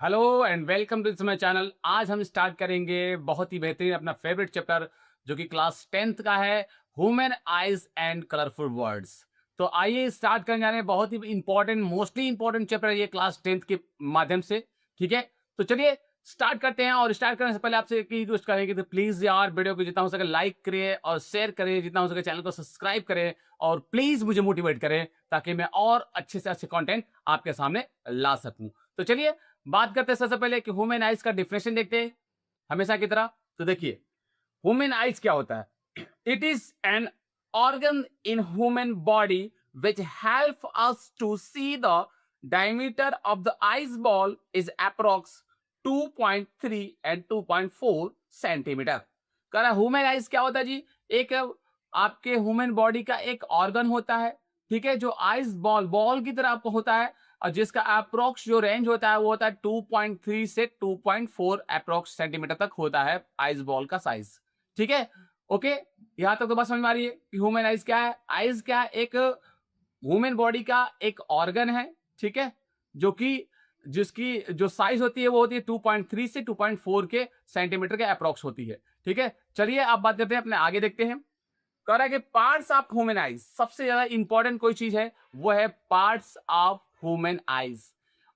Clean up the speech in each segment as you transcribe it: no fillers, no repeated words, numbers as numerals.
Hello and welcome to my channel. आज हम start करेंगे बहुत ही बेहतरीन अपना फेवरेट चैप्टर जो कि क्लास 10th का है, human eyes and colourful words. तो आइए स्टार्ट करने जा रहे हैं। बहुत ही इंपॉर्टेंट, मोस्टली इंपॉर्टेंट चैप्टर है ये क्लास 10th के माध्यम से। ठीक है, तो चलिए स्टार्ट करते हैं। और स्टार्ट करने से पहले आपसे एक रिक्वेस्ट करेंगे तो प्लीज यार वीडियो को जितना हो सके लाइक करिए और शेयर करिए, जितना हो सके चैनल को सब्सक्राइब करें और प्लीज मुझे मोटिवेट करें ताकि मैं और अच्छे से अच्छे कंटेंट आपके सामने ला सकूं। तो चलिए बात करते हैं सबसे पहले कि ह्यूमन आइज का डिफिनेशन देखते हैं हमेशा की तरह। तो देखिए ह्यूमन आइज क्या होता है। It is an organ in human body which help us to see the diameter of the eyes ball is approx 2.3 and 2.4 centimetre. कह रहा ह्यूमन आइज क्या होता है जी, एक आपके ह्यूमन बॉडी का एक ऑर्गन होता है, ठीक है, जो आइज बॉल बॉल की तरह आपको होता है और जिसका अप्रोक्स जो रेंज होता है वो होता है 2.3 से 2.4 अप्रोक्स सेंटीमीटर तक होता है आइस बॉल का साइज। ठीक है, ओके, यहां तक तो बात समझ में आ रही है कि ह्यूमन आइज क्या है। आइज क्या है, एक ह्यूमन बॉडी का एक ऑर्गन है, ठीक है, जो कि जिसकी जो साइज होती है वो होती है 2.3 से 2.4 के सेंटीमीटर के अप्रोक्स होती है। ठीक है, चलिए अब बात करते हैं अपने आगे देखते हैं। कह रहा है कि पार्ट्स ऑफ ह्यूमन आइज, सबसे ज्यादा इंपॉर्टेंट कोई चीज है वो है पार्ट्स ऑफ ह्यूमन आइज।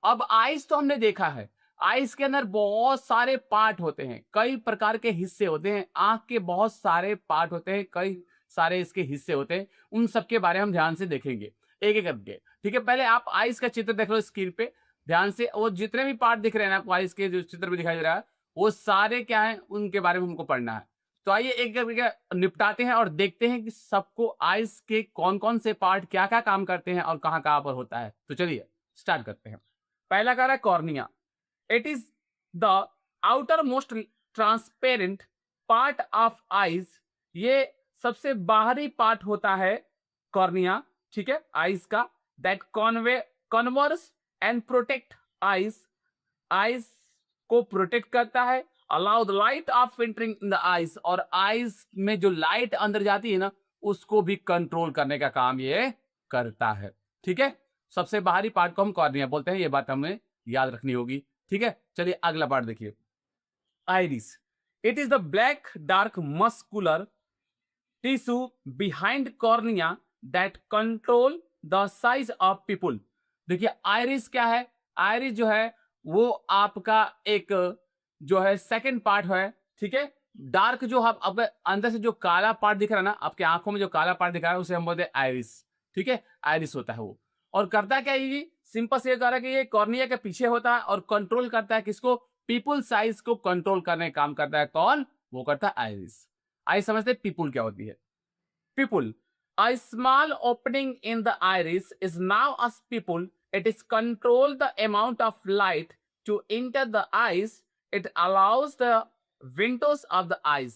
अब आइज तो हमने देखा है, आइज के अंदर बहुत सारे पार्ट होते हैं, कई प्रकार के हिस्से होते हैं। आंख के बहुत सारे पार्ट होते हैं, कई सारे इसके हिस्से होते हैं। उन सब के बारे में हम ध्यान से देखेंगे एक एक करके। ठीक है, पहले आप आइज का चित्र देख लो स्क्रीन पे ध्यान से। वो जितने भी पार्ट दिख रहे हैं ना आपको आइज के, जो चित्र भी दिखाई दे रहा है, वो सारे क्या है उनके बारे में हमको पढ़ना है। तो आइए एक एक निपटाते हैं और देखते हैं कि सबको आइज के कौन कौन से पार्ट क्या क्या काम करते हैं और कहाँ कहाँ पर होता है। तो चलिए स्टार्ट करते हैं। पहला कह रहा है cornea. It is the outer most transparent part of eyes. ये सबसे बाहरी पार्ट होता है कॉर्निया, ठीक है, आइज का। That converse and protect eyes, eyes को प्रोटेक्ट करता है। Allow the light of entering in the eyes, और आइज में जो लाइट अंदर जाती है ना उसको भी कंट्रोल करने का काम ये करता है। ठीक है, सबसे बाहरी पार्ट को हम कॉर्निया बोलते हैं, ये बात हमें याद रखनी होगी। ठीक है, चलिए अगला पार्ट देखिए, iris. It is the black dark muscular tissue behind cornea that control the size of people. देखिए आइरिस क्या है, आइरिस जो है वो आपका एक जो है सेकंड पार्ट है। ठीक है, डार्क जो हम अब अंदर से जो काला पार्ट दिख रहा है ना, आपके आंखों में जो काला पार्ट दिख रहा है उसे हम बोलते हैं आइरिस। ठीक है, आइरिस होता है वो। और करता क्या है ये, सिंपल से ये कह रहा है कि ये कॉर्निया के पीछे होता है और कंट्रोल करता है किसको, पीपुल साइज को कंट्रोल करने का काम करता है कौन, वो करता है आइरिस। आइए समझते हैं पीपुल क्या होती है। Pupil. A small opening in the iris is now a pupil. It is control the amount of light to enter the eyes. It allows the windows of the eyes.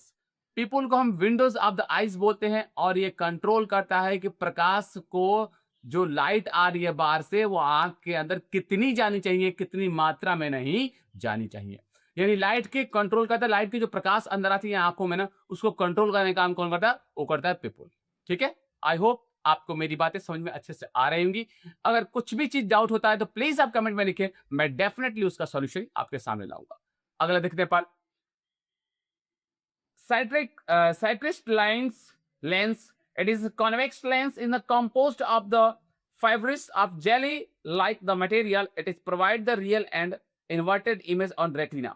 People को हम Windows of the eyes बोलते हैं और ये control करता है कि प्रकाश को जो लाइट आ रही है बाहर से वो आंख के अंदर कितनी जानी चाहिए, कितनी मात्रा में नहीं जानी चाहिए। यानी लाइट के कंट्रोल करता है, लाइट की जो प्रकाश अंदर आती है आंखों में ना उसको कंट्रोल करने का काम कौन करता है, वो करता है पीपुल। ठीक है, आई होप आपको मेरी बातें समझ में अच्छे से आ रही होंगी। अगर कुछ भी चीज डाउट होता है तो प्लीज आप कमेंट में लिखें, मैं डेफिनेटली उसका सॉल्यूशन आपके सामने लाऊंगा। अगला देखते हैं पर cyclist lens. It is a convex lens in the composed of the fibers of jelly like the material. It is provide the real and inverted image on retina.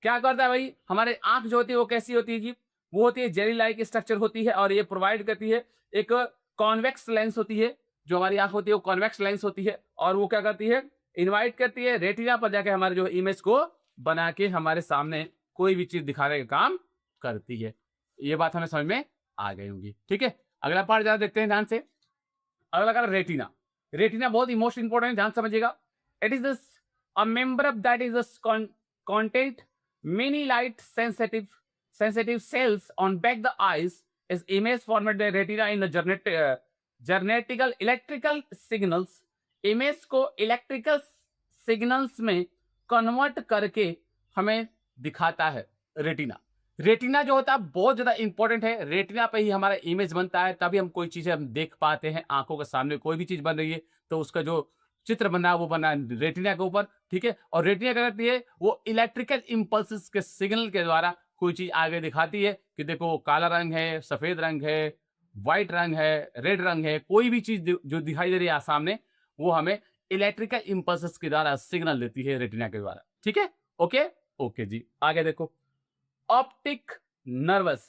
क्या करता है भाई, हमारे आंख जो होती है वो कैसी होती है जी, वो होती है जेली लाइक स्ट्रक्चर होती है और ये प्रोवाइड करती है एक कॉन्वेक्स लेंस होती है। जो हमारी आंख होती है वो कॉन्वेक्स लेंस होती है और वो क्या करती है, इन्वाइट करती है रेटिना पर जाके हमारे जो इमेज को बना के हमारे सामने कोई भी चीज दिखाने का काम करती है। ये बात हमें समझ में आ गई होगी। ठीक है, अगला पार्ट जरा देखते हैं ध्यान से। अगला का रेटिना। रेटिना बहुत ही मोस्ट इंपोर्टेंट, ध्यान समझिएगा। It is a member of that is content many light sensitive cells on back the eyes is image format the retina in the genetical electrical signals. Image को electrical signals में convert करके हमें दिखाता है retina. Retina जो होता है बहुत ज्यादा इंपॉर्टेंट है, रेटिना पे ही हमारा इमेज बनता है, तभी हम कोई चीजें हम देख पाते हैं। आंखों के सामने कोई भी चीज बन रही है तो उसका जो चित्र बना है वो बना है रेटिना के ऊपर, ठीक है। और रेटिना क्या करती है, वो इलेक्ट्रिकल इम्पल्सेस के सिग्नल के द्वारा कोई चीज आगे दिखाती है कि देखो काला रंग है, सफेद रंग है, व्हाइट रंग है, रेड रंग है, कोई भी चीज जो दिखाई दे रही है सामने, वो हमें इलेक्ट्रिकल इम्पल्सेस के द्वारा सिग्नल देती है रेटिना के द्वारा, ठीक है। ओके ओके जी, आगे देखो। Optic nerves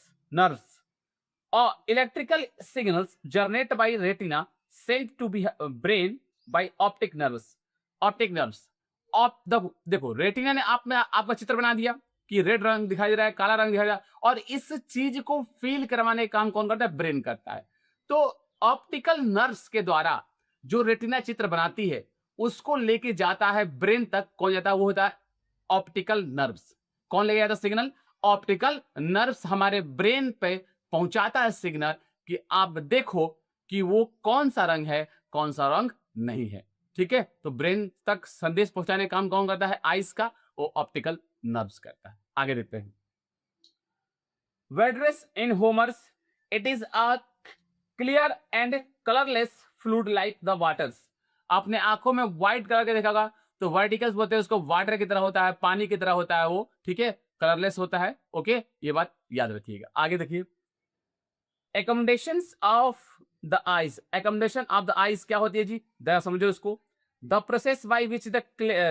or electrical signals generated by retina sent to be brain by optic nerves. optic nerves देखो रेटिना ने आपका चित्र बना दिया कि रेड रंग दिखाई दे रहा है, काला रंग दिखाई दे रहा है, और इस चीज को फील करवाने का काम कौन करता है, ब्रेन करता है। तो ऑप्टिकल नर्व्स के द्वारा जो रेटिना चित्र बनाती है उसको लेके जाता है ब्रेन तक, कौन जाता है, वो होता है ऑप्टिकल नर्व्स। कौन लेके जाता है सिग्नल, ऑप्टिकल नर्व्स हमारे ब्रेन पे पहुंचाता है सिग्नल कि आप देखो कि वो कौन सा रंग है, कौन सा रंग नहीं है, ठीक है। तो ब्रेन तक संदेश पहुंचाने का काम कौन करता है, आइस का, वो ऑप्टिकल नर्व्स करता है। आगे देखते हैं। Vitreous in humours it is a clear and colourless fluid like the waters. आपने आंखों में व्हाइट कलर के देखा होगा, तो वर्टिकल्स बोलते हैं उसको, वाटर की तरह होता है, पानी की तरह होता है वो, ठीक है, कलरलेस होता है। ओके, ये बात याद रखिएगा। आगे देखिए, accommodations of the eyes, accommodation of the eyes क्या होती है जी, जरा समझो इसको। the process by which the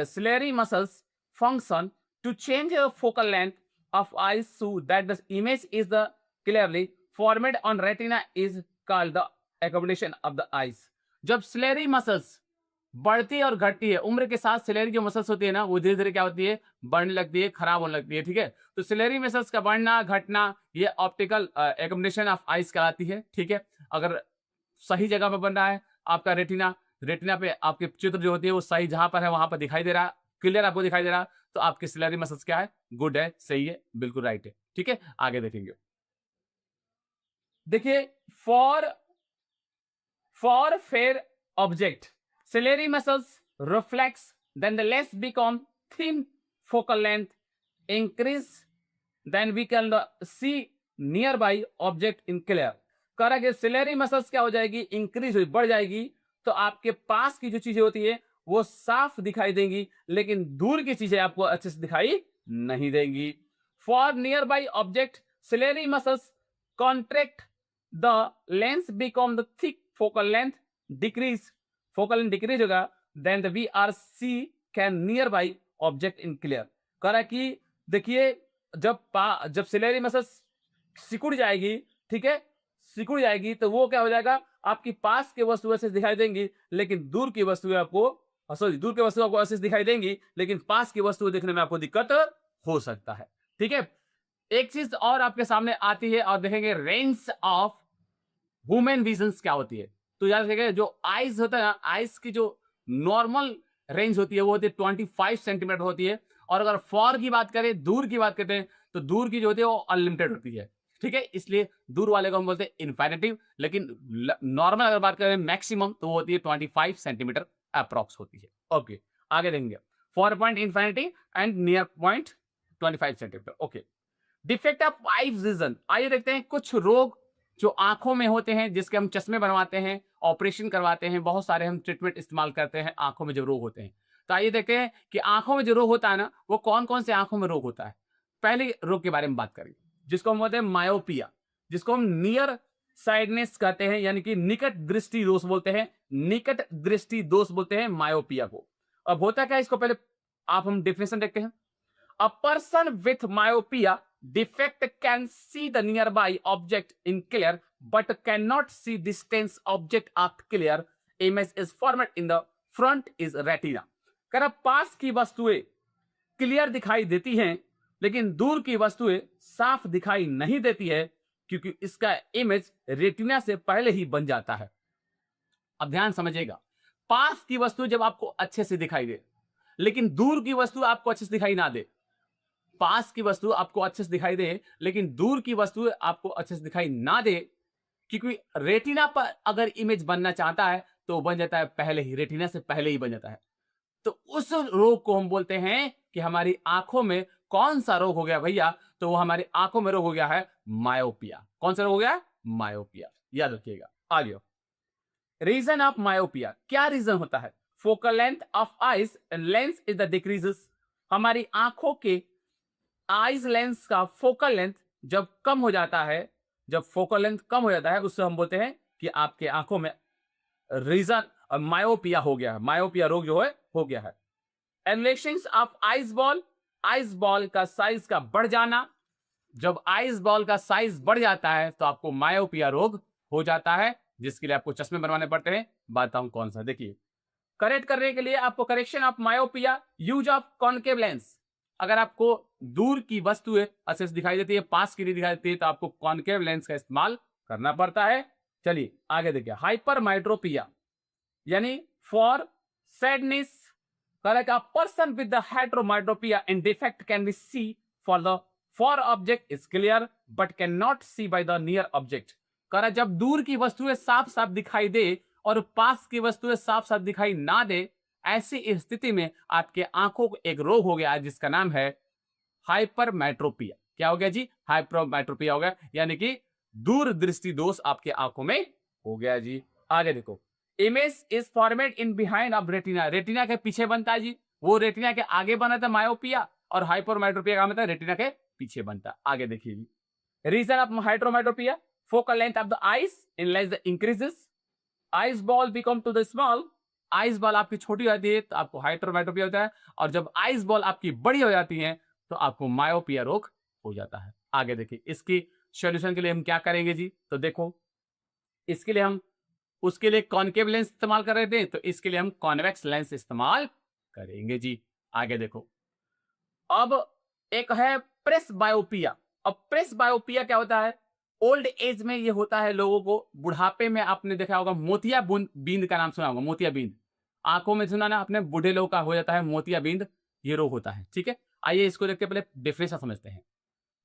ciliary muscles function to change the focal length of eyes so that the image is the clearly formed on retina is called the accommodation of the eyes। जब ciliary muscles बढ़ती है और घटती है, उम्र के साथ ciliary जो मसल्स होती है ना, वो धीरे धीरे क्या होती है, बढ़ने लगती है, खराब होने लगती है, ठीक है। तो सिलेरी मसल्स का बढ़ना घटना ये ऑप्टिकल एकोमोडेशन ऑफ आइस कहलाती है, ठीक है। अगर सही जगह पर बन रहा है आपका रेटिना, रेटिना पे आपके चित्र जो होती है वो सही जहां पर है वहां पर दिखाई दे रहा है, क्लियर आपको दिखाई दे रहा है, तो आपकी सिलेरी मसल्स क्या है, गुड है, सही है, बिल्कुल राइट है, ठीक है। आगे देखेंगे, देखिए, for fair object ciliary muscles reflex, then the less become thin focal length increase, then we can see nearby object in clear। कह रहा है कि ciliary muscles क्या हो जाएगी, इंक्रीज हुई, बढ़ जाएगी, तो आपके पास की जो चीजें होती है वो साफ दिखाई देंगी, लेकिन दूर की चीजें आपको अच्छे से दिखाई नहीं देंगी। For near by object ciliary muscles contract, the lens become the thick focal length decrease, focal length decrease होगा, then the we can near by object in clear. कह रहा है कि देखिए, जब सिलेरी मसल्स सिकुड़ जाएगी, ठीक है, सिकुड़ जाएगी, तो वो क्या हो जाएगा, आपकी पास के वस्तु ऐसे दिखाई देंगी, लेकिन दूर की वस्तु आपको दूर की वस्तु आपको ऐसे दिखाई देंगी, लेकिन पास की वस्तु देखने में आपको दिक्कत हो सकता है, ठीक है। एक चीज और आपके सामने आती है और देखेंगे, रेंज ऑफ ह्यूमन विजन्स क्या होती है। तो याद रखिएगा, जो आइज होता है ना, आइज की जो नॉर्मल रेंज होती है वो होती है 25 सेंटीमीटर होती है, और अगर फॉर की बात करें, दूर की बात करते हैं, तो दूर की जो होती है वो अनलिमिटेड होती है, ठीक है। इसलिए दूर वाले को हम बोलते हैं इनफाइनेटिव, लेकिन नॉर्मल अगर बात करें मैक्सिमम, तो वो होती है 25 सेंटीमीटर अप्रॉक्स होती है। ओके, आगे देंगे, far point infinity and near point 25 centimetre. Okay, defect of eye vision, आइए देखते हैं कुछ रोग जो आंखों में होते हैं, जिसके हम चश्मे बनवाते हैं, ऑपरेशन करवाते हैं, बहुत सारे हम ट्रीटमेंट इस्तेमाल करते हैं आंखों में जो रोग होते हैं। तो आइए देखते हैं कि आंखों में जो रोग होता है ना, वो कौन कौन से आंखों में रोग होता है। पहले रोग के बारे में बात करें, जिसको हम बोलते हैं मायोपिया, जिसको हम नियर साइडनेस कहते हैं, यानी कि निकट दृष्टि दोष बोलते हैं, निकट दृष्टि दोष बोलते हैं मायोपिया को। अब होता क्या है, इसको पहले हम डेफिनेशन देखते हैं। A person with myopia defect can see the nearby object in clear but cannot see distance object at clear, image is formed in the front is retina। कर पास की वस्तुएं क्लियर दिखाई देती हैं, लेकिन दूर की वस्तुएं साफ दिखाई नहीं देती है, क्योंकि इसका इमेज रेटिना से पहले ही बन जाता है। अब ध्यान समझिएगा, पास की वस्तु जब आपको अच्छे से दिखाई दे, लेकिन दूर की वस्तु आपको अच्छे से दिखाई ना दे, पास की वस्तु आपको अच्छे से दिखाई दे लेकिन दूर की वस्तु आपको अच्छे से दिखाई ना दे, क्योंकि रेटिना पर अगर इमेज बनना चाहता है तो बन जाता है पहले ही, रेटिना से पहले ही बन जाता है। तो उस रोग को हम बोलते हैं कि हमारी आंखों में कौन सा रोग हो गया भैया, तो वो हमारी आंखों में रोग हो गया है मायोपिया। कौन सा रोग हो गया, मायोपिया, याद रखिएगा। आगे, रीजन ऑफ मायोपिया, क्या रीजन होता है। Focal length of eyes lens is the decreases. हमारी आंखों के आइज लेंस का फोकल लेंथ जब कम हो जाता है, जब फोकल लेंथ कम हो जाता है, उससे हम बोलते हैं कि आपके आंखों में रीजन मायोपिया हो गया है, मायोपिया रोग जो है हो गया है। Elongations of eyeball, eyeball का साइज का बढ़ जाना। जब आइस बॉल का साइज बढ़ जाता है तो आपको मायोपिया रोग हो जाता है, जिसके लिए आपको चश्मे बनवाने पड़ते हैं। बताऊं कौन सा, देखिए करेक्ट करने के लिए आपको correction of myopia, use of concave lens. अगर आपको दूर की वस्तुएं अच्छे से दिखाई देती है, पास की नहीं दिखाई देती है, तो आपको कॉनकेव लेंस का इस्तेमाल करना पड़ता है। चलिए आगे देखिए, हाइपरमेट्रोपिया यानी far sightedness, correct, a person with the hypermetropia in defect can be see far the far object is clear but can not see by the near object. Correct, जब दूर की वस्तुएं साफ साफ दिखाई दे और पास की वस्तुएं साफ साफ दिखाई ना दे, ऐसी स्थिति में आपके आंखों को एक रोग हो गया जिसका नाम है हाइपरमेट्रोपिया। क्या हो गया जी? हाइपरमेट्रोपिया हो गया, यानी कि दूर दृष्टि दोष आपके आंखों में हो गया जी। आगे देखो, image is formed in behind of retina, retina के पीछे बनता है जी। वो रेटिना के आगे बना था मायोपिया, और हाइपरमेट्रोपिया का मतलब रेटिना के पीछे बनता है। आगे देखिए जी, reason of hypermetropia, focal length of the eyes in lens increases, eyeball become to the small, eyeball आपकी छोटी हो जाती है तो आपको हाइपरमेट्रोपिया होता है, और जब आइस बॉल आपकी बड़ी हो जाती है तो आपको मायोपिया रोग हो जाता है। आगे देखिए, इसकी सॉल्यूशन के लिए हम क्या करेंगे जी? तो देखो, इसके लिए हम उसके लिए कॉनकेव लेंस इस्तेमाल कर रहे थे, तो इसके लिए हम कॉन्वेक्स लेंस इस्तेमाल करेंगे जी। आगे देखो, अब एक है प्रेस बायोपिया। अब प्रेस बायोपिया क्या होता है? ओल्ड एज में ये होता है लोगों को, बुढ़ापे में आपने देखा होगा मोतिया बींद का नाम सुना होगा, मोतिया बींद आंखों में सुना ना आपने, बूढ़े लोगों का हो जाता है मोतिया बींद, ये रोग होता है। ठीक है, आइए इसको देखते पहले डेफिनेशन समझते हैं।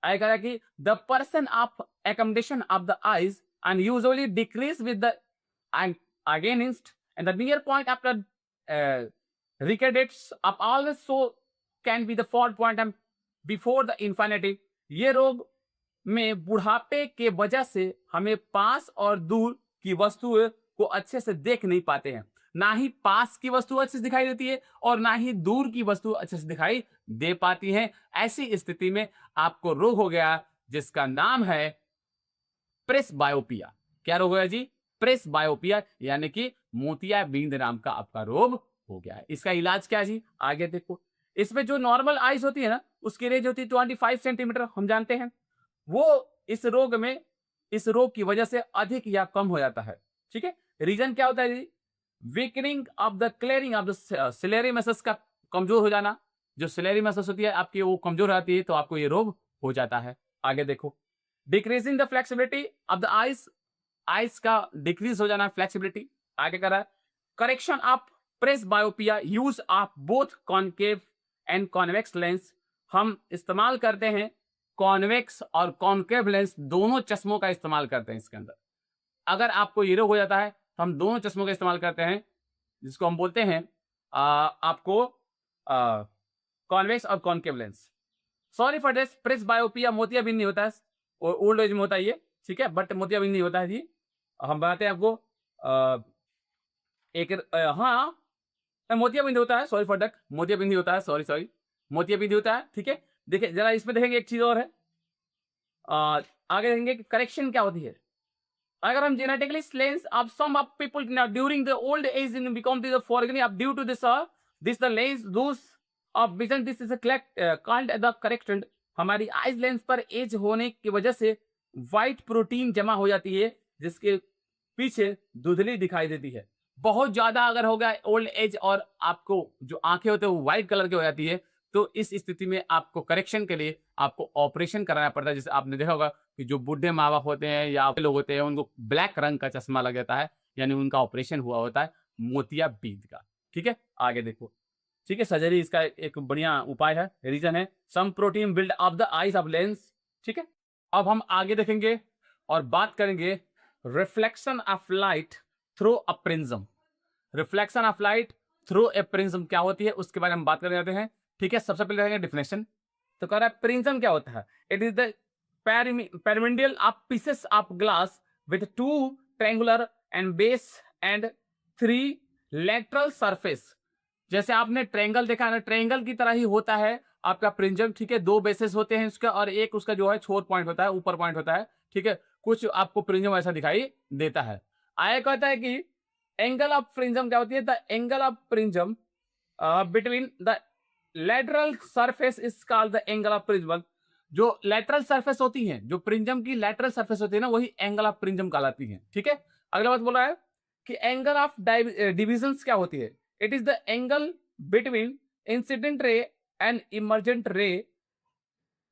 आगे कहा कि the person of accommodation of the eyes and usually decrease with the against and the near point after recadates up always so can be the fourth point and before the infinity। ये रोग में बुढ़ापे के वजह से हमें पास और दूर की वस्तुएं को अच्छे से देख नहीं पाते हैं, ना ही पास की वस्तु अच्छे से दिखाई देती है और ना ही दूर की वस्तु अच्छे से दिखाई दे पाती है। ऐसी स्थिति में आपको रोग हो गया जिसका नाम है प्रेस बायोपिया। क्या रोग है जी? प्रेस बायोपिया, यानी कि मोतिया बिंद नाम का आपका रोग हो गया है। इसका इलाज क्या है जी? आगे देखो, इसमें जो नॉर्मल आइज होती है ना, उसकी रेंज होती है 25 सेंटीमीटर, हम जानते हैं। वो इस रोग में, इस रोग की वजह से अधिक या कम हो जाता है। ठीक है, रीजन क्या होता है जी? Weakening of the clearing of the ciliary muscles का कमजोर हो जाना। जो सिलेरी मसल्स होती है आपकी, वो कमजोर हो जाती है, तो आपको ये रोग हो जाता है। आगे देखो, decreasing the flexibility of the eyes, eyes का डिक्रीज हो जाना, फ्लेक्सिबिलिटी। आगे कर रहा है, correction of presbyopia, use of both concave and convex lens. हम इस्तेमाल करते हैं कॉन्वेक्स और कॉनकेव लेंस, दोनों चश्मों का इस्तेमाल करते हैं इसके अंदर। अगर आपको ये रोग हो जाता है तो हम दोनों चश्मों का इस्तेमाल करते हैं, जिसको हम बोलते हैं आपको कॉन्वेक्स और concave lens. Sorry for this, presbyopia मोतियाबिंद नहीं होता है, ओल्ड एज में होता है ये, ठीक है, बट मोतियाबिंद नहीं होता है जी। हम बताते हैं आपको हाँ, मोतियाबिंद होता है, सॉरी फॉर दैट, मोतियाबिंद ही होता है, सॉरी मोतियाबिंद ही होता है। ठीक है, देखिए जरा इसमें देखेंगे एक चीज और है, आगे देखेंगे कि करेक्शन क्या होती है। अगर हम genetically lens of some of people during the old age in become the foregaining of due to this the lens those of vision, this is called the corrected. हमारी आइज लेंस पर age होने की वजह से white protein जमा हो जाती है, जिसके पीछे धुंधली दिखाई देती है। बहुत ज्यादा अगर हो गया ओल्ड एज और आपको जो आंखें होते हैं वो व्हाइट कलर की हो जाती है, तो इस स्थिति में आपको करेक्शन के लिए आपको ऑपरेशन कराना पड़ता है। जैसे आपने देखा होगा कि जो बूढ़े माँ बाप होते हैं या लोग होते हैं, उनको ब्लैक रंग का चश्मा लग जाता है, यानी उनका ऑपरेशन हुआ होता है मोतियाबिंद का। ठीक है, आगे देखो, ठीक है, सर्जरी इसका एक बढ़िया उपाय है, रीजन है some protein build of the eyes of lens. ठीक है, अब हम आगे देखेंगे और बात करेंगे reflection of light through a prism. Reflection of light through a prism क्या होती है, उसके बारे में बात करने जाते हैं। ठीक है, सबसे पहले देखेंगे डिफिनेशन। तो कह रहा है प्रिज्म क्या होता है? It is the pyramidal of pieces of glass with two triangular and base and three lateral surface, जैसे आपने ट्रायंगल देखा है ना, ट्रायंगल की तरह ही होता है आपका प्रिज्म, ठीक है। दो बेसेस होते हैं उसका और एक उसका जो है छोर पॉइंट होता है, ऊपर पॉइंट होता है, ठीक है। कुछ आपको प्रिज्म ऐसा दिखाई देता है। आगे कहता है कि एंगल ऑफ प्रिज्म क्या होती है, the angle of prism between the lateral surface is called the angle of prism. जो लेटरल सरफेस होती है, जो प्रिज्म की लेटरल सरफेस होती है ना, वही एंगल ऑफ प्रिज्म कहलाती है, ठीक है। अगला बात बोल रहा है कि एंगल ऑफ डिविजन्स क्या होती है, it is the angle between incident ray and emergent रे।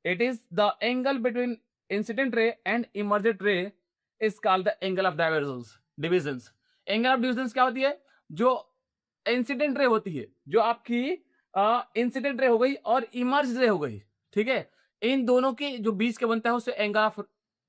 It is the angle between incident ray and emergent रे is called the angle of divisions. Angle of divisions क्या होती है, जो इंसिडेंट रे होती है, जो आपकी इंसिडेंट रे हो गई और इमर्ज रे हो गई, ठीक है। इन दोनों के जो बीच के बनता है उसे angle of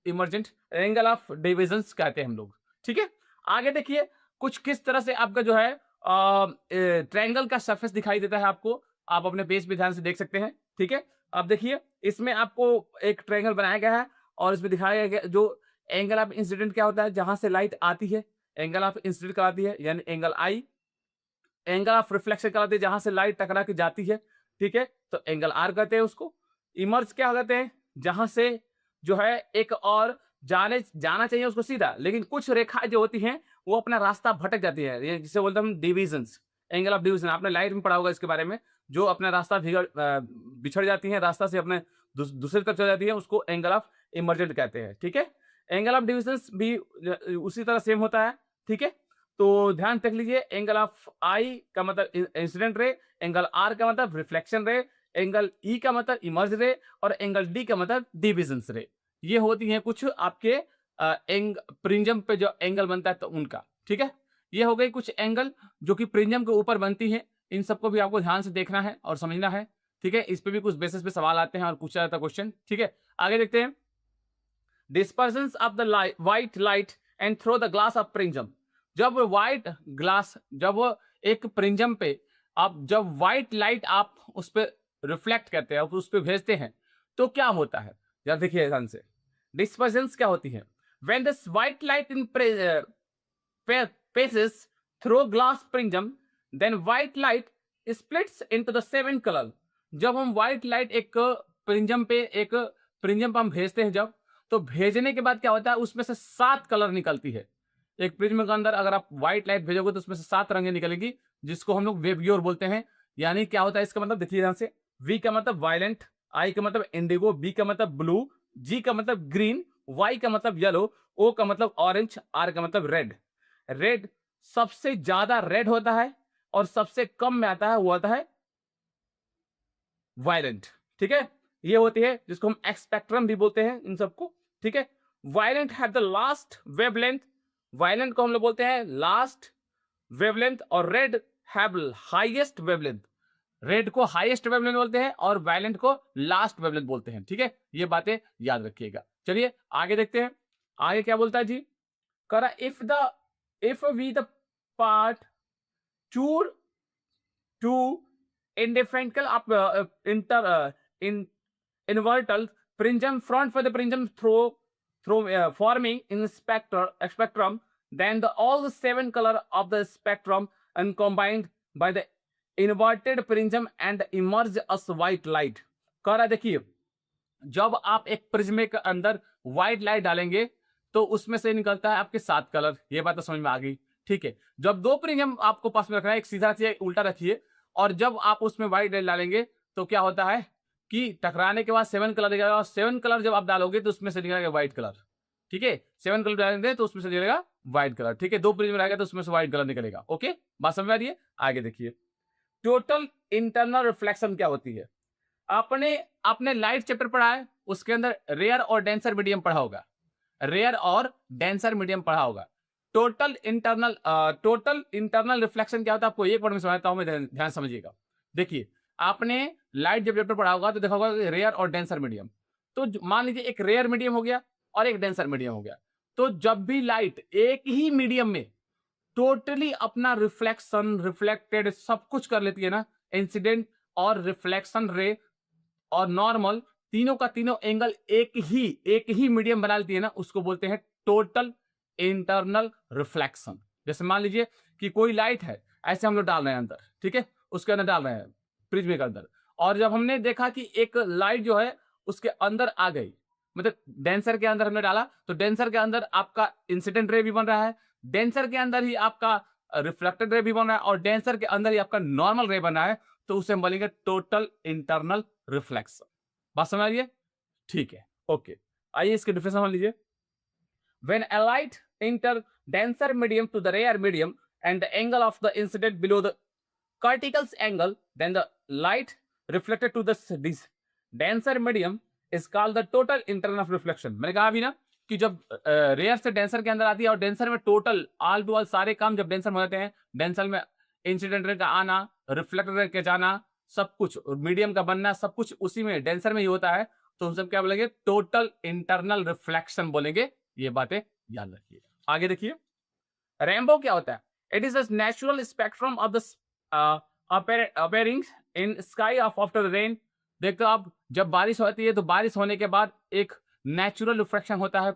emergent, angle of divisions कहते हैं हम लोग, ठीक है। आगे देखिए कुछ किस तरह से आपका जो है ट्रायंगल का सरफेस दिखाई देता है आपको, आप अपने पेज पे ध्यान से देख सकते हैं, ठीक है। अब देखिए इसमें आपको एक ट्रायंगल बनाया गया है और इसमें दिखाया गया जो एंगल ऑफ इंसिडेंट क्या होता है, जहां से लाइट आती है, एंगल ऑफ इंसिडेंट कहलाती है, यानी angle I. Angle of reflection कहलाती है, जहां से लाइट टकरा के जाती है, ठीक है, तो एंगल आर कहते हैं उसको। इमर्ज क्या कहते हैं, जहां से जो है एक और जाना चाहिए उसको सीधा, लेकिन कुछ रेखाएं जो होती हैं वो अपना रास्ता भटक जाती है, ये जिसे बोलते हैं हम डिविजन्स, एंगल ऑफ डिवीजन। आपने लाइट में पढ़ा होगा इसके बारे में, जो अपना रास्ता बिछड़ जाती है, रास्ता से अपने दूसरी तरफ चल जाती है, उसको एंगल ऑफ इमर्जेंट कहते हैं, ठीक है। एंगल ऑफ डिविजन्स भी उसी तरह सेम होता है, ठीक है। तो ध्यान रख लीजिए, एंगल ऑफ आई का मतलब इंसिडेंट रे, एंगल आर का मतलब रिफ्लेक्शन रे, एंगल ई का मतलब इमर्ज रे और एंगल डी का मतलब डिविजन्स रे। ये होती हैं कुछ आपके प्रिज्म पे जो एंगल बनता है तो उनका, ठीक है। ये हो गई कुछ एंगल जो कि प्रिज्म के ऊपर बनती है, इन सबको भी आपको ध्यान से देखना है और समझना है, ठीक है। इस पे भी कुछ बेसिस पे सवाल आते हैं और पूछा जाता है क्वेश्चन, ठीक है। आगे देखते हैं, dispersions of the white light and through the glass of prism. जब व्हाइट ग्लास, जब एक प्रिज्म पे आप जब व्हाइट लाइट आप उस पर रिफ्लेक्ट करते हैं, उस पर भेजते हैं, तो क्या होता है, जरा देखिए ध्यान से। डिस्पर्सेंस क्या होती है, when this white light in passes through glass prism, then white light splits into the 7 color। जब हम व्हाइट लाइट एक प्रिज्म पे हम भेजते हैं, जब तो भेजने के बाद क्या होता है, उसमें से 7 कलर निकलती है। एक प्रिज्म के अंदर अगर आप व्हाइट लाइट भेजोगे तो उसमें से 7 रंगें निकलेगी, जिसको हम लोग वेवग्योर बोलते हैं। यानी क्या होता है इसका मतलब, देखिए ध्यान से, वी का मतलब वायलेंट, आई का मतलब इंडिगो, बी का मतलब ब्लू, जी का मतलब ग्रीन, वाई का मतलब येलो, ओ का मतलब ऑरेंज, आर का मतलब रेड। रेड सबसे ज्यादा रेड होता है और सबसे कम में आता है वो आता है वायलेंट, ठीक है। ये होती है जिसको हम एक्सपेक्ट्रम भी बोलते हैं इन सबको, ठीक है। Violent have the last wavelength, violent को हम लोग बोलते हैं लास्ट वेवलेंथ, और red have highest wavelength. Red को हाईएस्ट वेवलेंथ बोलते हैं और वायलेंट को लास्ट वेवलेंथ बोलते हैं, ठीक है। ये बातें याद रखिएगा। चलिए आगे देखते हैं, आगे क्या बोलता है जी, करा if we the part choose to indifferential of in invertal prism front for the prism through forming in spectrum, then all the 7 color of the spectrum and combined by the inverted prism and emerge as white light। करा देखिए, जब आप एक prism के अंदर white light डालेंगे तो उसमें से निकलता है आपके 7 कलर। ये बात तो समझ में आ गई, ठीक है। जब 2 प्रिज्म आपको पास में रखना है, एक सीधा रखिए एक उल्टा रखिए, और जब आप उसमें व्हाइट लाइट डालेंगे तो क्या होता है कि टकराने के बाद 7 कलर निकलेगा, और 7 कलर जब आप डालोगे तो उसमें से निकलेगा व्हाइट कलर, ठीक है। 7 कलर डालेंगे तो उसमें से निकलेगा व्हाइट कलर, ठीक है। 2 प्रिज्म रहेगा तो उसमें से व्हाइट कलर निकलेगा, ओके। बात समझ में आ रही है। आगे देखिए, टोटल इंटरनल रिफ्लेक्शन क्या होती है। आपने लाइट चैप्टर पढ़ा है, उसके अंदर रेयर और डेंसर मीडियम पढ़ा होगा, रेयर और डेंसर मीडियम पढ़ा होगा। टोटल इंटरनल रिफ्लेक्शन क्या होता है, आपको एक वर्ड में समझाता हूं मैं, ध्यान समझिएगा। देखिए, आपने लाइट जब चैप्टर पढ़ा होगा तो देखा होगा रेयर और डेंसर मीडियम। तो मान लीजिए एक रेयर मीडियम हो गया और एक डेंसर मीडियम हो गया, तो जब भी लाइट एक ही मीडियम में टोटली अपना रिफ्लेक्शन, रिफ्लेक्टेड सब कुछ कर लेती है ना, इंसिडेंट और रिफ्लेक्शन रे और नॉर्मल, तीनों का तीनों एंगल एक ही मीडियम बना लेती है ना, उसको बोलते हैं टोटल इंटरनल रिफ्लेक्शन। जैसे मान लीजिए कि कोई लाइट है, ऐसे हम लोग डाल रहे हैं अंदर, ठीक है, उसके अंदर डाल रहे हैं प्रिज्म के अंदर। और जब हमने देखा कि एक लाइट जो है उसके अंदर आ गई, मतलब डेंसर के अंदर हमने डाला, तो डेंसर के अंदर आपका इंसिडेंट रे भी बन रहा है, डेंसर के अंदर ही आपका रिफ्लेक्टेड रे भी बन रहा है, और डेंसर के अंदर ही आपका नॉर्मल रे बना है, तो उसे हम बोलेंगे टोटल इंटरनल रिफ्लेक्शन। बात समझ आ रही है? ठीक है, ओके। आइए इसके डिफरेंस समझ लीजिए। When a light enter denser medium to the rare medium and the angle of the incident below the cortical angle, then the light reflected to this denser medium is called the total internal reflection। मैंने कहा अभी ना कि जब rare से denser के अंदर आती है, और डेंसर में टोटल ऑल टू ऑल सारे काम जब डेंसर में होते हैं, डेंसर में इंसिडेंट रे का आना, रिफ्लेक्टर रे के जाना, सब कुछ मीडियम का बनना, सब कुछ उसी में डेंसर में ही होता है, तो हम सब क्या बोलेंगे? टोटल इंटरनल रिफ्लेक्शन बोलेंगे। ये बातें याद रखिए। आगे देखिए, रेनबो क्या होता है? It is a natural spectrum of the appearing in sky of after rain. देखते हो आप, जब बारिश होती है तो बारिश होने के बाद एक नेचुरल रिफ्लेक्शन होता है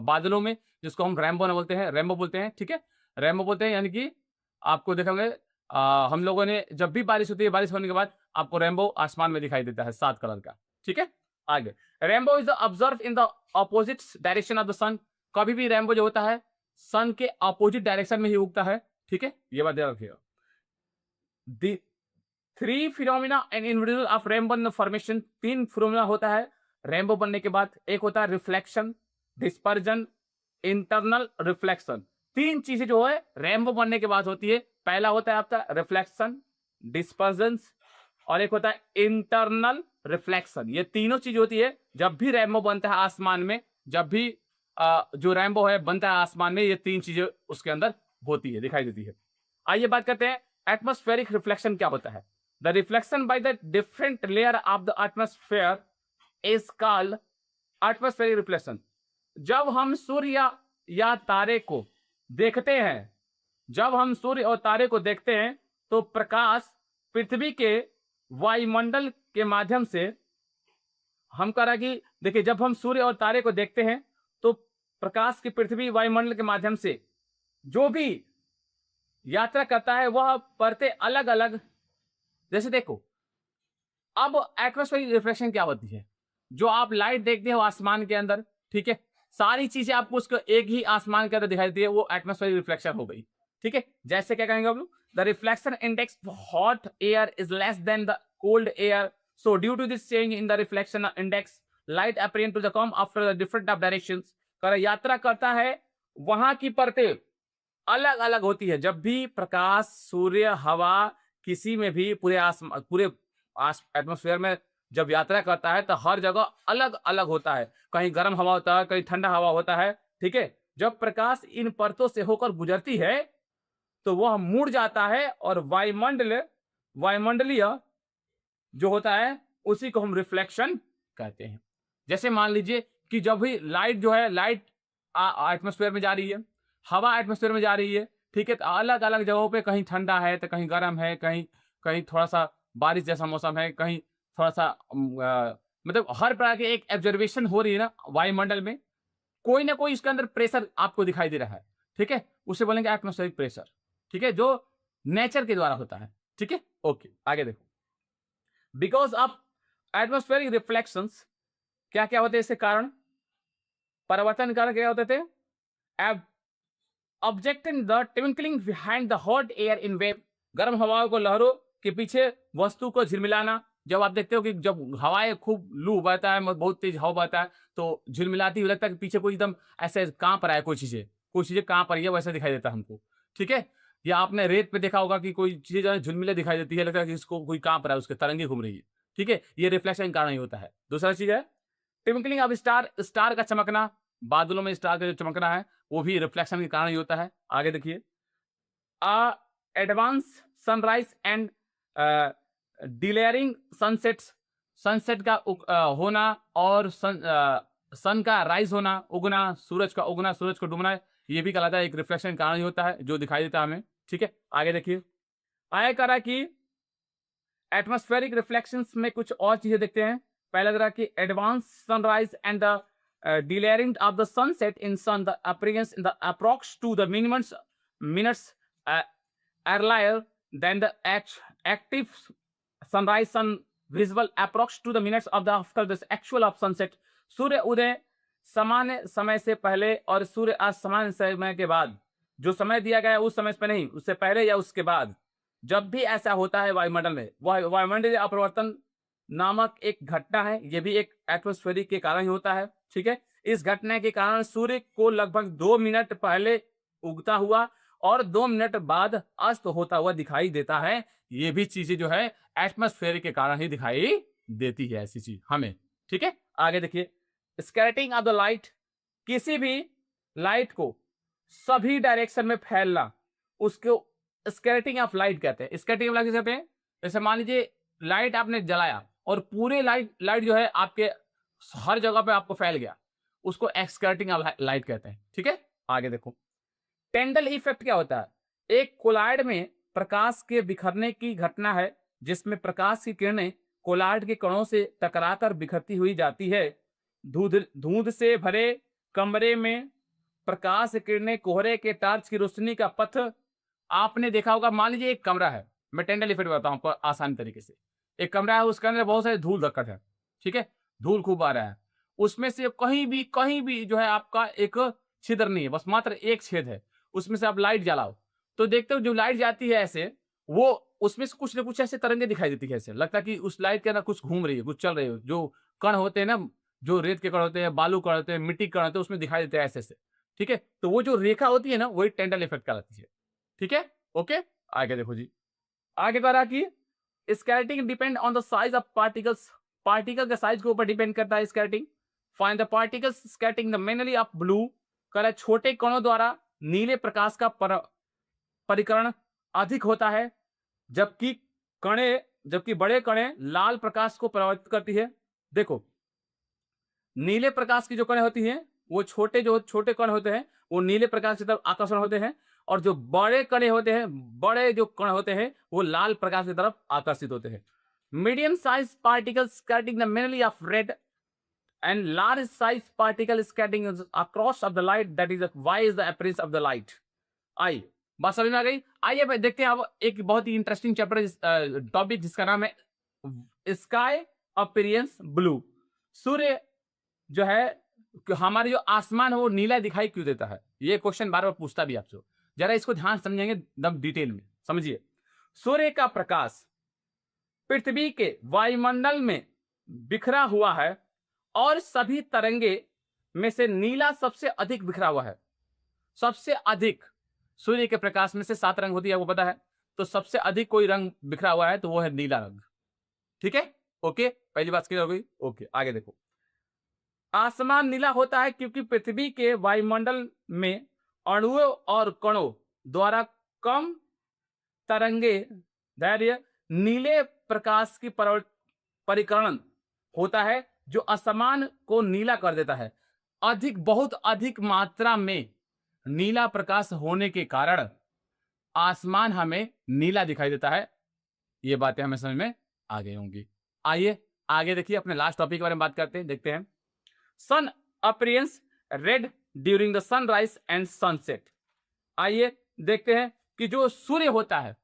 बादलों में, जिसको हम रेनबो बोलते हैं, रेनबो बोलते हैं, ठीक है, रेनबो बोलते हैं। यानी कि आपको देखेंगे हम लोगों ने जब भी बारिश होती है, बारिश होने के बाद आपको रेनबो आसमान में दिखाई देता है 7 कलर का, ठीक है। आगे, rainbow is observe in the opposite direction of the sun. कभी भी रेनबो जो होता है सन के अपोजिट डायरेक्शन में ही उगता है, ठीक है, ये बात ध्यान रखिएगा। The three phenomena and individual of rainbow formation, 3 phenomena होता है रेनबो बनने के बाद। एक होता है रिफ्लेक्शन, डिस्पर्जन, इंटरनल रिफ्लेक्शन। 3 चीजें जो है रेनबो बनने के बाद होती है। पहला होता है आपका रिफ्लेक्शन, डिस्पर्जन, और एक होता है इंटरनल रिफ्लेक्शन। ये तीनों चीज होती है जब भी रेनबो बनता है आसमान में, जब भी जो रेनबो है बनता है आसमान में, ये 3 चीजें उसके अंदर होती है, दिखाई देती है। आइए बात करते हैं एटमॉस्फेरिक रिफ्लेक्शन क्या होता है। The reflection by the different layer of the atmosphere is called atmospheric reflection. जब हम सूर्य या तारे को देखते हैं, जब हम सूर्य और तारे को देखते हैं, तो प्रकाश पृथ्वी के वायुमंडल के माध्यम से, हम कह रहा कि देखिए, जब हम सूर्य और तारे को देखते हैं तो प्रकाश की पृथ्वी वायुमंडल के माध्यम से जो भी यात्रा करता है, वह परतें अलग अलग, जैसे देखो, अब एटमॉस्फेरिक रिफ्लेक्शन क्या होती है? जो आप लाइट देखते हो आसमान के अंदर, ठीक है, सारी चीजें आपको उसको एक ही आसमान के अंदर दिखाई देती है, वो एटमॉस्फेरिक रिफ्लेक्शन हो गई, ठीक है। जैसे क्या कहेंगे आप लोग? The reflection index hot air is less than the cold air, so due to this change in the reflection index light appearing to the come after the different of directions. कर यात्रा करता है, वहां की परतें अलग अलग होती है। जब भी प्रकाश, सूर्य, हवा, किसी में भी पूरे एटमॉस्फेयर में जब यात्रा करता है, तो हर जगह अलग अलग होता है। कहीं गर्म हवा होता है, कहीं ठंडा हवा होता है, ठीक है। जब प्रकाश इन परतों से होकर गुजरती है तो वह मुड़ जाता है, और वायुमंडलीय जो होता है उसी को हम रिफ्लेक्शन कहते हैं। जैसे मान लीजिए कि जब भी लाइट जो है, लाइट एटमॉस्फेयर में जा रही है, हवा एटमॉस्फेयर में जा रही है, ठीक है, तो अलग अलग जगहों पे कहीं ठंडा है तो कहीं गर्म है, कहीं कहीं थोड़ा सा बारिश जैसा मौसम है, कहीं थोड़ा सा मतलब हर प्रकार की एक ऑब्जर्वेशन हो रही है ना वायुमंडल में, कोई ना कोई इसके अंदर प्रेशर आपको दिखाई दे रहा है, ठीक है, उसे बोलेंगे एटमॉस्फेरिक प्रेशर, ठीक है, जो नेचर के द्वारा होता है, ठीक है। ओके, आगे देखो, बिकॉज ऑफ एटमॉस्फेरिक रिफ्लेक्शंस क्या क्या होते हैं इसके कारण, परिवर्तन कारण क्या होते थे? Object in the twinkling behind the hot air in wave, गर्म हवाओं को लहरों के पीछे वस्तु को झिलमिलाना। जब आप देखते हो कि जब हवाएं खूब लू बहता है, बहुत तेज हवा बहता है, तो झिलमिलाती हुई लगता है कि पीछे कोई एकदम ऐसे कांप रहा है, कोई चीजें कांप रही है, वैसा दिखाई देता है हमको, ठीक है। या आपने रेत पे देखा होगा कि कोई चीज झिलमिले दिखाई देती है, लगता है कि इसको कोई कांप रहा है, उसके तरंगे घूम रही है, ठीक है, ये रिफ्लेक्शन के कारण ही होता है। दूसरा चीज है ट्विंकलिंग ऑफ स्टार, स्टार का चमकना, बादलों में स्टार का जो चमकना है वो भी रिफ्लेक्शन के कारण ही होता है। आगे देखिए, advance sunrise and delaying sunsets, sunset का होना और सन का राइज होना, उगना, सूरज का उगना, सूरज को डूबना, ये भी कहलाता है एक रिफ्लेक्शन कारण ही होता है, जो दिखाई देता है हमें, ठीक है। आगे देखिए, आया कह रहा कि एटमॉस्फेरिक रिफ्लेक्शंस में कुछ और चीजें देखते हैं। पहला तरह की advance sunrise and the delayering of the sunset in sun, the appearance in the approx to the minutes earlier than the active sunrise sun visible approx to the minutes of the after the actual of sunset. सूर्य उदय सामान्य समय से पहले और सूर्य अस्त सामान्य समय के बाद, जो समय दिया गया है उस समय पे नहीं, उससे पहले या उसके बाद जब भी ऐसा होता है वायुमंडल में, वायुमंडलीय अपरिवर्तन नामक एक घटना है। ये भी एक एटमॉस्फेरिक के कारण ही होता है, ठीक है। इस घटना के कारण सूर्य को लगभग 2 मिनट पहले उगता हुआ और 2 मिनट बाद अस्त होता हुआ दिखाई देता है। ये भी चीजें जो है एटमॉस्फेयर के कारण ही दिखाई देती है, ऐसी चीज हमें, ठीक है। आगे देखिए, स्कैटरिंग ऑफ द लाइट, किसी भी लाइट को सभी डायरेक्शन में फैलना, उसको स्कैटरिंग ऑफ लाइट कहते हैं। स्कैटरिंग ऑफ लाइट किसे कहते हैं? जैसे मान लीजिए लाइट आपने जलाया और पूरे लाइट जो है आपके हर जगह पे आपको फैल गया, उसको स्कैटरिंग ऑफ लाइट कहते हैं, ठीक है। आगे देखो, टेंडल इफेक्ट क्या होता है? एक कोलाइड में प्रकाश के बिखरने की घटना है, जिसमें प्रकाश की किरणें कोलाइड के कणों से टकराकर बिखरती हुई जाती है। धुंध से भरे कमरे में प्रकाश किरणें कोहरे के टार्च की रोशनी का पथ आपने देखा होगा। मान लीजिए एक कमरा है, मैं टेंडल इफेक्ट बताता हूं आपको आसान तरीके से। एक कमरा है, उसके अंदर बहुत सारे धूल धक्कड़ है, ठीक है, धूल खूब आ रहा है। उसमें से कहीं भी जो है आपका एक छिद्र नहीं है, बस मात्र एक छेद है। उसमें से आप लाइट जलाओ तो देखते हो जो लाइट जाती है ऐसे, वो उसमें से कुछ ना कुछ ऐसे तरंगे दिखाई देती है। ऐसे लगता है कि उस लाइट के अंदर कुछ घूम रही है, कुछ चल रही है। जो कण होते हैं ना, जो रेत के कण होते हैं, बालू कण होते हैं, मिट्टी कण होते हैं, उसमें दिखाई देते हैं ऐसे ऐसे, ठीक है। तो वो जो रेखा होती है ना, वही टेंडल इफेक्ट कहलाती है, ठीक है। ओके, आगे देखो जी, आगे कह कि scattering depend on the size of particles, particle के साइज के ऊपर डिपेंड करता है scattering. Find the particles scattering the mainly of blue, कह छोटे कणों द्वारा नीले प्रकाश का परिकरण अधिक होता है, जबकि बड़े कणें लाल प्रकाश को परावर्तित करती है। देखो, नीले प्रकाश की जो कणें होती हैं, वो छोटे कण होते हैं, वो नीले प्रकाश की तरफ आकर्षण होते हैं, और जो बड़े कण होते हैं वो लाल प्रकाश की तरफ आकर्षित होते हैं। Medium size particle scattering the mainly of red and large size particle scattering across of the light, that is why is the appearance of the light। आई बात समझ में आ गई? आइए देखते हैं अब एक बहुत ही इंटरेस्टिंग चैप्टर टॉपिक जिसका नाम है स्काई अपीयरेंस ब्लू। सूर्य जो है, हमारे जो आसमान है वो नीला दिखाई क्यों देता है? ये क्वेश्चन बार बार पूछता भी आपसे, जरा इसको ध्यान समझेंगे एकदम डिटेल में, समझिए। सूर्य का प्रकाश पृथ्वी के वायुमंडल में बिखरा हुआ है और सभी तरंगे में से नीला सबसे अधिक बिखरा हुआ है। सबसे अधिक सूर्य के प्रकाश में से 7 रंग होती है, वो पता है, तो सबसे अधिक कोई रंग बिखरा हुआ है तो वो है नीला रंग, ठीक है। ओके, पहली बात क्लियर हो गई। ओके, आगे देखो, आसमान नीला होता है क्योंकि पृथ्वी के वायुमंडल में अणुओं और कणों द्वारा कम तरंगे धैर्य नीले प्रकाश की परिकरण होता है, जो आसमान को नीला कर देता है। बहुत अधिक मात्रा में नीला प्रकाश होने के कारण आसमान हमें नीला दिखाई देता है। ये बातें हमें समझ में आ गई होंगी। आइए आगे देखिए, अपने लास्ट टॉपिक के बारे में बात करते हैं, देखते हैं। Sun appearance red during the sunrise and sunset. आइए देखते हैं कि जो सूर्य होता है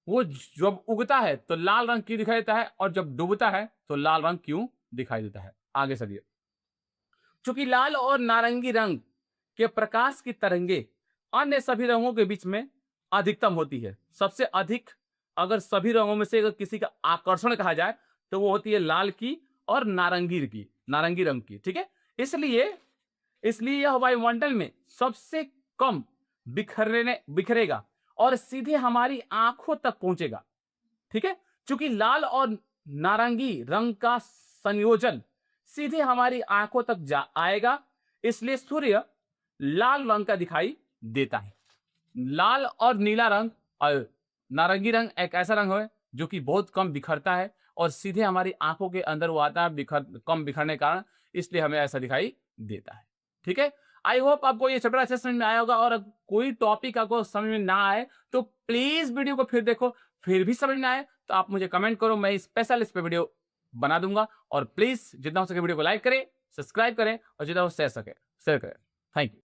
वो जब उगता है तो लाल रंग क्यों दिखाई देता है, और जब डूबता है तो लाल रंग क्यों दिखाई देता है। आगे चलिए, चूंकि लाल और नारंगी रंग के प्रकाश की तरंगे अन्य सभी रंगों के बीच में अधिकतम होती है। सबसे अधिक अगर सभी रंगों में से अगर किसी का आकर्षण कहा जाए तो वो होती है लाल की और नारंगी रंग की, ठीक है। इसलिए यह वायुमंडल में सबसे कम बिखरेगा और सीधे हमारी आंखों तक पहुंचेगा, ठीक है। चूंकि लाल और नारंगी रंग का संयोजन सीधे हमारी आंखों तक आएगा, इसलिए सूर्य लाल रंग का दिखाई देता है। लाल और नीला रंग और नारंगी रंग एक ऐसा रंग है जो कि बहुत कम बिखरता है और सीधे हमारी आंखों के अंदर वो आता है कम बिखरने के कारण, इसलिए हमें ऐसा दिखाई देता है, ठीक है। आई होप आपको ये चैप्टर अच्छे समझ में आया होगा, और कोई टॉपिक आपको समझ में ना आए तो प्लीज वीडियो को फिर देखो, फिर भी समझ में आए तो आप मुझे कमेंट करो, मैं स्पेशल इस पे वीडियो बना दूंगा। और प्लीज जितना हो सके वीडियो को लाइक करें, सब्सक्राइब करें और जितना हो शेयर करें। Thank you.